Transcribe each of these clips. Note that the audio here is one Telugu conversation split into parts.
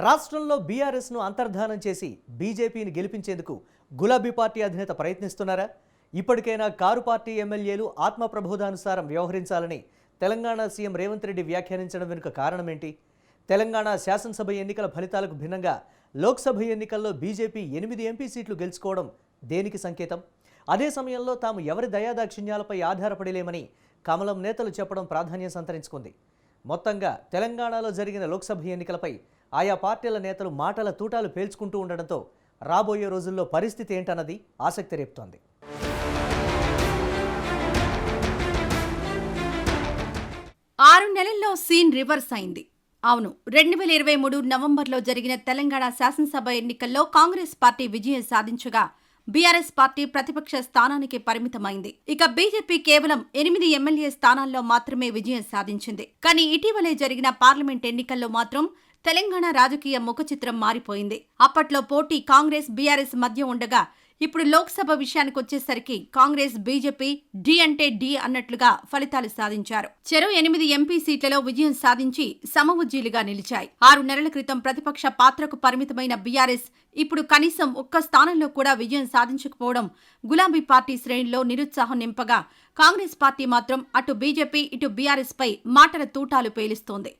రాష్ట్రంలో బీఆర్ఎస్ను అంతర్ధానం చేసి బీజేపీని గెలిపించేందుకు గులాబీ పార్టీ అధినేత ప్రయత్నిస్తున్నారా? ఇప్పటికైనా కారు పార్టీ ఎమ్మెల్యేలు ఆత్మప్రబోధానుసారం వ్యవహరించాలని తెలంగాణ సీఎం రేవంత్ రెడ్డి వ్యాఖ్యానించడం వెనుక కారణమేంటి? తెలంగాణ శాసనసభ ఎన్నికల ఫలితాలకు భిన్నంగా లోక్సభ ఎన్నికల్లో బీజేపీ 8 ఎంపీ సీట్లు గెలుచుకోవడం దేనికి సంకేతం? అదే సమయంలో తాము ఎవరి దయాదాక్షిణ్యాలపై ఆధారపడలేమని కమలం నేతలు చెప్పడం ప్రాధాన్యం సంతరించుకుంది. మొత్తంగా తెలంగాణలో జరిగిన లోక్సభ ఎన్నికలపై ఆయా పార్టీల నేతలు మాటల తూటాలు పేల్చుకుంటూ ఉండడంతో రాబోయే రోజుల్లో పరిస్థితి ఏంటన్నది ఆసక్తి రేపుతోంది. 6 నెలల్లో సీన్ రివర్స్ అయింది. అవును, 2023 నవంబర్లో జరిగిన తెలంగాణ శాసనసభ ఎన్నికల్లో కాంగ్రెస్ పార్టీ విజయం సాధించగా బీఆర్ఎస్ పార్టీ ప్రతిపక్ష స్థానానికి పరిమితమైంది. ఇక బీజేపీ కేవలం 8 ఎమ్మెల్యే స్థానాల్లో మాత్రమే విజయం సాధించింది. కానీ ఇటీవలే జరిగిన పార్లమెంట్ ఎన్నికల్లో మాత్రం తెలంగాణ రాజకీయ ముఖచిత్రం మారిపోయింది. అప్పట్లో పోటీ కాంగ్రెస్ బీఆర్ఎస్ మధ్య ఉండగా ఇప్పుడు లోక్సభ విషయానికొచ్చేసరికి కాంగ్రెస్ బీజేపీ డి అంటే డి అన్నట్లుగా ఫలితాలు సాధించారు. చెరో 8 ఎంపీ సీట్లలో విజయం సాధించి సమవుజ్జీలుగా నిలిచాయి. 6 నెలల క్రితం ప్రతిపక్ష పాత్రకు పరిమితమైన బీఆర్ఎస్ ఇప్పుడు కనీసం ఒక్క స్థానంలో కూడా విజయం సాధించకపోవడం గులాబీ పార్టీ శ్రేణుల్లో నిరుత్సాహం నింపగా కాంగ్రెస్ పార్టీ మాత్రం అటు బీజేపీ ఇటు బీఆర్ఎస్ పై మాటల తూటాలు పేలుస్తోంది.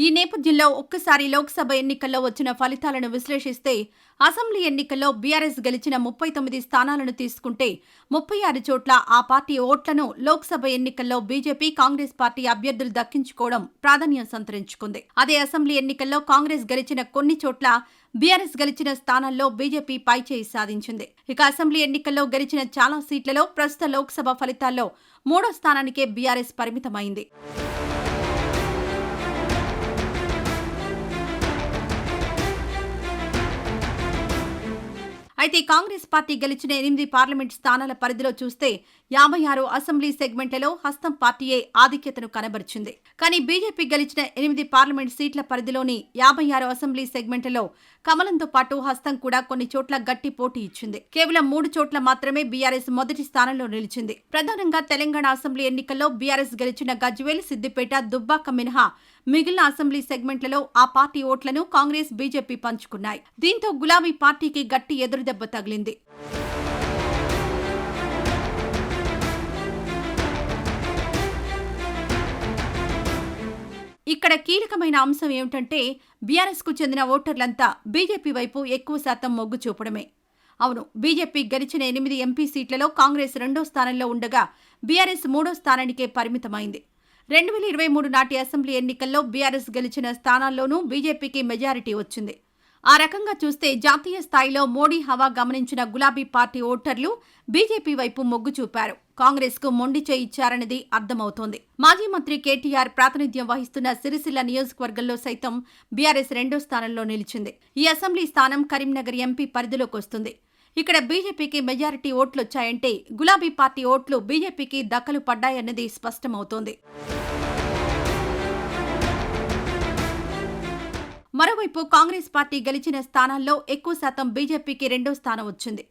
ఈ నేపథ్యంలో ఒక్కసారి లోక్సభ ఎన్నికల్లో వచ్చిన ఫలితాలను విశ్లేషిస్తే అసెంబ్లీ ఎన్నికల్లో బీఆర్ఎస్ గెలిచిన 39 స్థానాలను తీసుకుంటే 36 చోట్ల ఆ పార్టీ ఓట్లను లోక్సభ ఎన్నికల్లో బీజేపీ కాంగ్రెస్ పార్టీ అభ్యర్థులు దక్కించుకోవడం ప్రాధాన్యం సంతరించుకుంది. అదే అసెంబ్లీ ఎన్నికల్లో కాంగ్రెస్ గెలిచిన కొన్ని చోట్ల బీఆర్ఎస్ గెలిచిన స్థానాల్లో బీజేపీ పైచేయి సాధించింది. ఇక అసెంబ్లీ ఎన్నికల్లో గెలిచిన చాలా సీట్లలో ప్రస్తుత లోక్సభ ఫలితాల్లో 3వ స్థానానికే బీఆర్ఎస్ పరిమితమైంది. అయితే కాంగ్రెస్ పార్టీ గెలిచిన 8 పార్లమెంట్ స్థానాల పరిధిలో చూస్తే 56 అసెంబ్లీ సెగ్మెంట్లలో హస్తం పార్టీయే ఆధిక్యతను కనబరిచింది. కానీ బీజేపీ గెలిచిన 8 పార్లమెంట్ సీట్ల పరిధిలోని 56 అసెంబ్లీ సెగ్మెంట్లలో కమలంతో పాటు హస్తం కూడా కొన్ని చోట్ల గట్టి పోటీ ఇచ్చింది. కేవలం 3 చోట్ల మాత్రమే బీఆర్ఎస్ మొదటి స్థానంలో నిలిచింది. ప్రధానంగా తెలంగాణ అసెంబ్లీ ఎన్నికల్లో బీఆర్ఎస్ గెలిచిన గజ్వేల్, సిద్దిపేట, దుబ్బాక మినహా మిగిలిన అసెంబ్లీ సెగ్మెంట్లలో ఆ పార్టీ ఓట్లను కాంగ్రెస్ బీజేపీ పంచుకున్నాయి. దీంతో గులాబీ పార్టీకి గట్టి ఎదురుదెబ్బ తగిలింది. ఇక్కడ కీలకమైన అంశం ఏమిటంటే బీఆర్ఎస్ కు చెందిన ఓటర్లంతా బీజేపీ వైపు ఎక్కువ శాతం మొగ్గు చూపడమే. అవును, బీజేపీ గెలిచిన 8 ఎంపీ సీట్లలో కాంగ్రెస్ 2వ స్థానంలో ఉండగా బీఆర్ఎస్ 3వ స్థానానికే పరిమితమైంది. 2023 నాటి అసెంబ్లీ ఎన్నికల్లో బీఆర్ఎస్ గెలిచిన స్థానాల్లోనూ బీజేపీకి మెజారిటీ వచ్చింది. ఆ రకంగా చూస్తే జాతీయ స్థాయిలో మోడీ హవా గమనించిన గులాబీ పార్టీ ఓటర్లు బీజేపీ వైపు మొగ్గు చూపారు. కాంగ్రెస్ కు మొండి చేయి ఇచ్చారనేది అర్థమవుతోంది. మాజీ మంత్రి కేటీఆర్ ప్రాతినిధ్యం వహిస్తున్న సిరిసిల్ల నియోజకవర్గంలో సైతం బీఆర్ఎస్ 2వ స్థానంలో నిలిచింది. ఈ అసెంబ్లీ స్థానం కరీంనగర్ ఎంపీ పరిధిలోకి వస్తుంది. ఇక్కడ బీజేపీకి మెజారిటీ ఓట్లొచ్చాయంటే గులాబీ పార్టీ ఓట్లు బీజేపీకి దక్కలు పడ్డాయన్నది స్పష్టమవుతోంది. మరోవైపు కాంగ్రెస్ పార్టీ గెలిచిన స్థానాల్లో ఎక్కువ శాతం బీజేపీకి 2వ స్థానం వచ్చింది.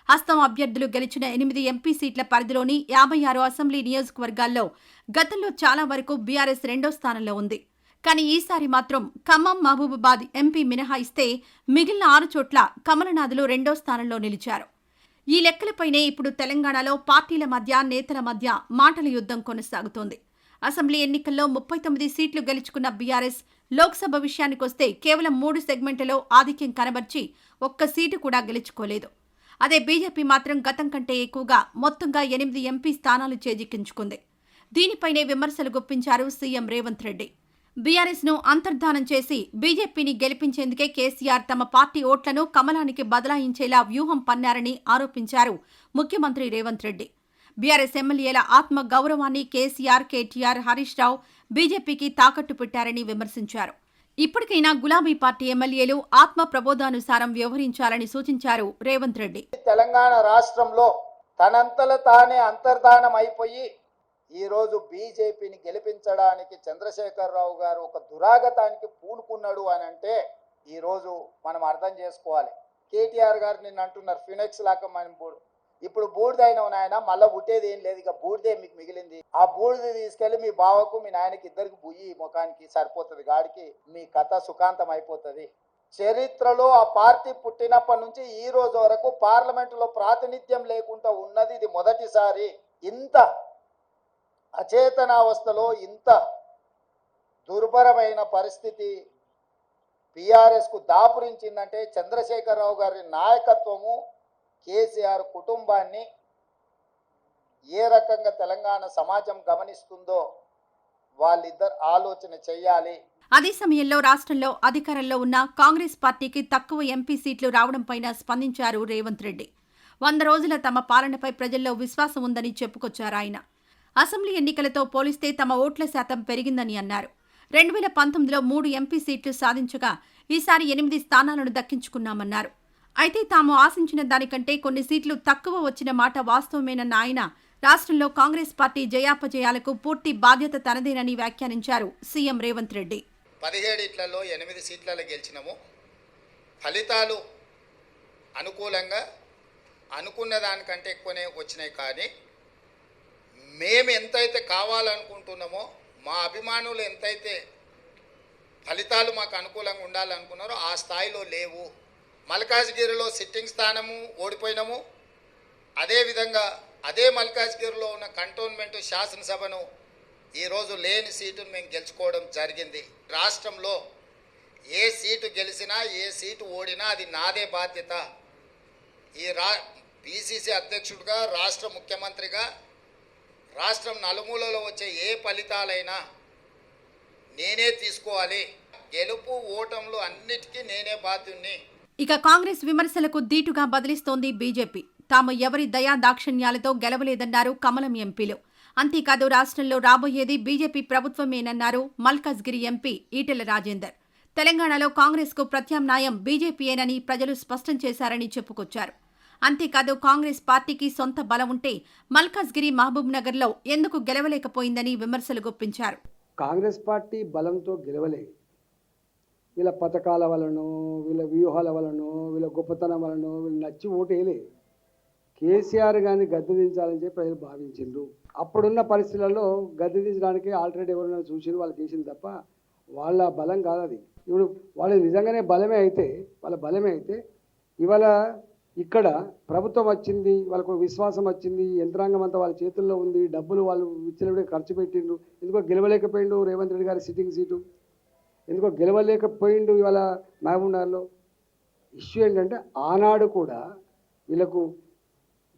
హస్తం అభ్యర్థులు గెలిచిన 8 ఎంపీ సీట్ల పరిధిలోని 56 అసెంబ్లీ నియోజకవర్గాల్లో గతంలో చాలా వరకు బీఆర్ఎస్ 2వ స్థానంలో ఉంది. కానీ ఈసారి మాత్రం ఖమ్మం, మహబూబాబాద్ ఎంపీ మినహాయిస్తే మిగిలిన 6 చోట్ల కమలనాథులు 2వ స్థానంలో నిలిచారు. ఈ లెక్కలపైనే ఇప్పుడు తెలంగాణలో పార్టీల మధ్య, నేతల మధ్య మాటల యుద్ధం కొనసాగుతోంది. అసెంబ్లీ ఎన్నికల్లో 39 సీట్లు గెలుచుకున్న బీఆర్ఎస్ లోక్సభ విషయానికొస్తే కేవలం 3 సెగ్మెంట్లలో ఆధిక్యం కనబర్చి ఒక్క సీటు కూడా గెలుచుకోలేదు. అదే బీజేపీ మాత్రం గతం కంటే ఎక్కువగా మొత్తంగా 8 ఎంపీ స్థానాలు చేజిక్కించుకుంది. దీనిపైనే విమర్శలు గుప్పించారు సీఎం రేవంత్ రెడ్డి. బీఆర్ఎస్ ను అంతర్ధానం చేసి బీజేపీని గెలిపించేందుకే కేసీఆర్ తమ పార్టీ ఓట్లను కమలానికి బదలాయించేలా వ్యూహం పన్నారని ఆరోపించారు ముఖ్యమంత్రి రేవంత్ రెడ్డి. బీఆర్ఎస్ ఎమ్మెల్యేల ఆత్మ గౌరవాన్ని కేసీఆర్, కేటీఆర్, హరీష్ రావు బీజేపీకి తాకట్టు పెట్టారని విమర్శించారు. ఇప్పటికైనా గులాబీ పార్టీ ఎమ్మెల్యేలు ఆత్మ ప్రబోధానుసారం వ్యవహరించాలని సూచించారు రేవంత్ రెడ్డి. తెలంగాణ రాష్ట్రంలో తనంతల తానే అంతర్ధానం అయిపోయి ఈరోజు బీజేపీని గెలిపించడానికి చంద్రశేఖరరావు గారు ఒక దురాగతానికి పూనుకున్నాడు అని అంటే ఈరోజు మనం అర్థం చేసుకోవాలి. కేటీఆర్ గారు నిన్న అంటున్నారు ఫినిక్స్ లాగా మనం ఇప్పుడు బూడిదైన నాయన మళ్ళీ పుట్టేది ఏం లేదు, ఇక బూడిదే మీకు మిగిలింది. ఆ బూడిద తీసుకెళ్లి మీ బావకు మీ నాయనకి ఇద్దరికి బుయ్యి ముఖానికి సరిపోతుంది, గాడికి మీ కథ సుఖాంతం అయిపోతుంది. చరిత్రలో ఆ పార్టీ పుట్టినప్పటి నుంచి ఈ రోజు వరకు పార్లమెంటులో ప్రాతినిధ్యం లేకుండా ఉన్నది ఇది మొదటిసారి. ఇంత అచేతనావస్థలో ఇంత దుర్భరమైన పరిస్థితి కు దాపురించిందంటే చంద్రశేఖరరావు గారి నాయకత్వము, కేసీఆర్ కుటుంబాన్ని ఏ రకంగా తెలంగాణ సమాజం గమనిస్తుందో వాళ్ళిద్దరు ఆలోచన చెయ్యాలి. అదే సమయంలో రాష్ట్రంలో అధికారంలో ఉన్న కాంగ్రెస్ పార్టీకి తక్కువ ఎంపీ సీట్లు రావడంపైన స్పందించారు రేవంత్ రెడ్డి. 100 రోజుల తమ పాలనపై ప్రజల్లో విశ్వాసం ఉందని చెప్పుకొచ్చారు ఆయన. అసెంబ్లీ ఎన్నికలతో పోలిస్తే తమ ఓట్ల శాతం పెరిగిందని అన్నారు. 2019లో 3 ఎంపీ సీట్లు సాధించగా ఈసారి 8 స్థానాలను దక్కించుకున్నామన్నారు. అయితే తాము ఆశించిన దానికంటే కొన్ని సీట్లు తక్కువ వచ్చిన మాట వాస్తవమేనన్న ఆయన రాష్ట్రంలో కాంగ్రెస్ పార్టీ జయాపజయాలకు పూర్తి బాధ్యత తనదేనని వ్యాఖ్యానించారు సీఎం రేవంత్ రెడ్డి. 17 ఇట్లలో 8 సీట్లలో గెలిచినాము. ఫలితాలు అనుకూలంగా అనుకున్న దానికంటే ఎక్కువనే వచ్చినాయి. కానీ మేము ఎంతైతే కావాలనుకుంటున్నామో, మా అభిమానులు ఎంతైతే ఫలితాలు మాకు అనుకూలంగా ఉండాలనుకున్నారో ఆ స్థాయిలో లేవు. మల్కాజ్గిరిలో సిట్టింగ్ స్థానము ఓడిపోయినాము. అదేవిధంగా అదే మల్కాజ్గిరిలో ఉన్న కంటోన్మెంట్ శాసనసభను ఈరోజు లేని సీటును మేము గెలుచుకోవడం జరిగింది. రాష్ట్రంలో ఏ సీటు గెలిచినా ఏ సీటు ఓడినా అది నాదే బాధ్యత. ఈ పిసిసి అధ్యక్షుడిగా, రాష్ట్ర ముఖ్యమంత్రిగా రాష్ట్రం నలుమూలలో వచ్చే ఏ ఫలితాలైనా నేనే తీసుకోవాలి. గెలుపు ఓటములు అన్నిటికీ నేనే బాధ్యుణ్ణి. ఇక కాంగ్రెస్ విమర్శలకు దీటుగా బదిలిస్తోంది బీజేపీ. తాము ఎవరి దయా దాక్షిణ్యాలతో గెలవలేదన్నారు కమలం ఎంపీలు. అంతేకాదు రాష్ట్రంలో రాబోయేది బీజేపీ ప్రభుత్వమేనన్నారు మల్కాజ్గిరి ఎంపీ ఈటెల రాజేందర్. తెలంగాణలో కాంగ్రెస్కు ప్రత్యామ్నాయం బీజేపీయేనని ప్రజలు స్పష్టం చేశారని చెప్పుకొచ్చారు. అంతేకాదు కాంగ్రెస్ పార్టీకి సొంత బలం ఉంటే మల్కాజ్గిరి, మహబూబ్ నగర్లో ఎందుకు గెలవలేకపోయిందని విమర్శలు గుప్పించారు. కాంగ్రెస్ పార్టీ బలంతో గెలవలే. వీళ్ళ పథకాల వలనో, వీళ్ళ వ్యూహాల వలనో, వీళ్ళ గొప్పతనం వలనో వీళ్ళు నచ్చి ఓటేయలే. కేసీఆర్ గారిని గద్దెదించాలని చెప్పి ప్రజలు భావించిండ్రు. అప్పుడున్న పరిస్థితులలో గద్దెదించడానికి ఆల్టర్నేట్ ఎవరైనా చూసి వాళ్ళకి వేసింది తప్ప వాళ్ళ బలం కాదు అది. ఇప్పుడు వాళ్ళు నిజంగానే వాళ్ళ బలమే అయితే ఇవాళ ఇక్కడ ప్రభుత్వం వచ్చింది, వాళ్ళకు విశ్వాసం వచ్చింది, యంత్రాంగం అంతా వాళ్ళ చేతుల్లో ఉంది, డబ్బులు వాళ్ళు ఇచ్చినప్పుడే ఖర్చు పెట్టిండ్రు. ఎందుకో గెలవలేకపోయిండు రేవంత్ రెడ్డి గారి సిట్టింగ్ సీటు, ఎందుకో గెలవలేకపోయిండు ఇవాళ మహబూబ్ నగర్లో. ఇష్యూ ఏంటంటే ఆనాడు కూడా వీళ్ళకు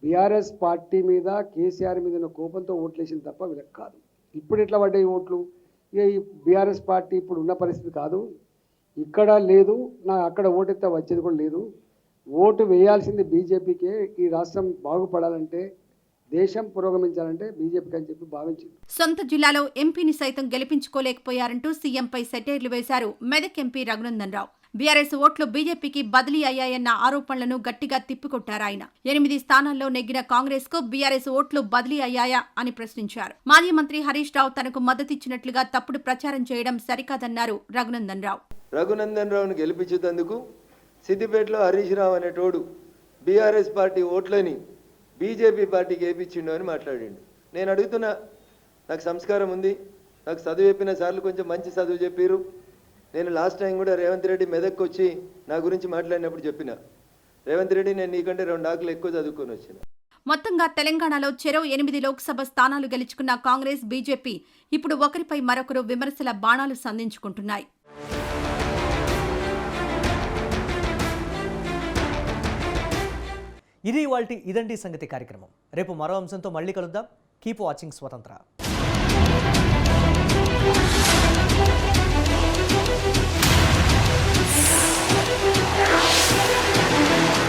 బీఆర్ఎస్ పార్టీ మీద, కేసీఆర్ మీద ఉన్న కోపంతో ఓట్లు వేసింది తప్ప వీళ్ళకి కాదు. ఇప్పుడు ఎట్లా పడ్డాయి ఓట్లు? ఇక ఈ బీఆర్ఎస్ పార్టీ ఇప్పుడు ఉన్న పరిస్థితి కాదు, ఇక్కడ లేదు, అక్కడ ఓటెత్తే వచ్చేది కూడా లేదు. ఓటు వేయాల్సింది బీజేపీకే. ఈ రాష్ట్రం బాగుపడాలంటే, దేశం పురోగమించాలంటే బీజేపీకి అని చెప్పి భావించింది. సొంత జిల్లాలో ఎంపీని సైతం గెలిపించుకోలేకపోయారంటూ సీఎంపై సెటైర్లు వేశారు మెదక్ ఎంపీ రఘునందన్ రావు. బీఆర్ఎస్ ఓట్లు బీజేపీకి బదిలీ అయ్యాయన్న ఆరోపణలను గట్టిగా తిప్పికొట్టారు ఆయన. 8 స్థానాల్లో నెగ్గిన కాంగ్రెస్ కు బీఆర్ఎస్ ఓట్లు బదిలీ అయ్యాయా అని ప్రశ్నించారు. మాజీ మంత్రి హరీష్ రావు తనకు మద్దతిచ్చినట్లుగా తప్పుడు ప్రచారం చేయడం సరికాదన్నారు రఘునందన్ రావు. రఘునందన్ రావును గెలిపించేందుకు సిద్దిపేటలో హరీష్ రావు అనేటోడు బీఆర్ఎస్ పార్టీ ఓట్లని బీజేపీ పార్టీకి వేయించిండు అని మాట్లాడిండు. నేను అడుగుతున్నా, నాకు సంస్కారం ఉంది, నాకు చదువు చెప్పిన సార్లు కొంచెం మంచి చదువు చెప్పారు. నేను లాస్ట్ టైం కూడా రేవంత్ రెడ్డి మెదక్కి వచ్చి నా గురించి మాట్లాడినప్పుడు చెప్పిన, రేవంత్ రెడ్డి నేను నీకంటే 2 ఆకులు ఎక్కువ చదువుకొని వచ్చిన. మొత్తంగా తెలంగాణలో చెరో 8 లోక్సభ స్థానాలు గెలుచుకున్న కాంగ్రెస్, బీజేపీ ఇప్పుడు ఒకరిపై మరొకరు విమర్శల బాణాలు సంధించుకుంటున్నాయి. ఇది ఇవాల్టి ఇదండి సంగతి కార్యక్రమం. రేపు మరో అంశంతో మళ్ళీ కలుద్దాం. కీప్ వాచింగ్ స్వతంత్ర.